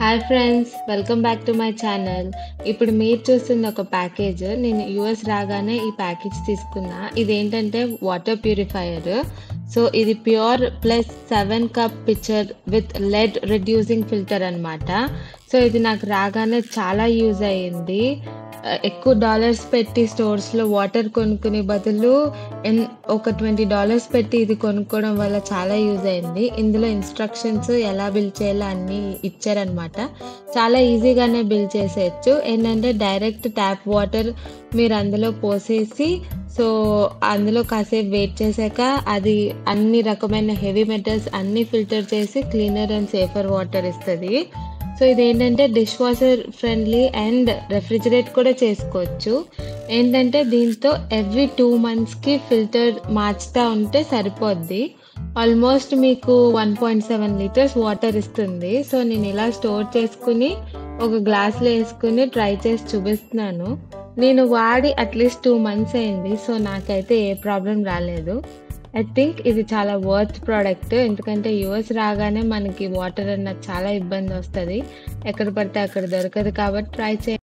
Hi friends, welcome back to my channel. ఇప్పుడు మీరు చూస్తున్న ఒక ప్యాకేజ్. నేను యూఎస్ రాగానే ఈ ప్యాకేజ్ తీసుకున్నా. ఇదేంటంటే వాటర్ ప్యూరిఫైయర్. సో ఇది pure plus 7 cup picture with lead reducing filter అన్నమాట. సో ఇది నాకు రాగానే చాలా యూజ్ అయ్యింది. ఎక్కువ డాలర్స్ పెట్టి స్టోర్స్లో వాటర్ కొనుక్కునే బదులు ఒక $20 పెట్టి ఇది కొనుక్కోవడం వల్ల చాలా యూజ్ అయింది. ఇందులో ఇన్స్ట్రక్షన్స్ ఎలా బిల్ చేయాలో అన్నీ ఇచ్చారనమాట. చాలా ఈజీగానే బిల్ చేసేయచ్చు. ఏంటంటే డైరెక్ట్ ట్యాప్ వాటర్ మీరు అందులో పోసేసి సో అందులో కాసేపు వెయిట్ చేశాక అది అన్ని రకమైన హెవీ మెటల్స్ అన్నీ ఫిల్టర్ చేసి క్లీనర్ అండ్ సేఫర్ వాటర్ ఇస్తుంది. సో ఇదేంటంటే dish washer friendly and refrigerate కూడా చేసుకోవచ్చు. ఏంటంటే దీంతో ఎవ్రీ 2 monthsకి ఫిల్టర్ మార్చుతూ ఉంటే సరిపోద్ది. ఆల్మోస్ట్ మీకు 1.7 లీటర్స్ వాటర్ ఇస్తుంది. సో నేను ఇలా స్టోర్ చేసుకుని ఒక గ్లాస్లో వేసుకుని ట్రై చేసి చూపిస్తున్నాను. నేను వాడి అట్లీస్ట్ 2 months అయింది. సో నాకైతే ఏ ప్రాబ్లం రాలేదు. ఐ థింక్ ఇది చాలా వర్త్ ప్రోడక్ట్. ఎందుకంటే యూఎస్ రాగానే మనకి వాటర్ అన్నది చాలా ఇబ్బంది వస్తుంది. ఎక్కడ పడితే అక్కడ దొరకదు కాబట్టి ట్రై చేయండి.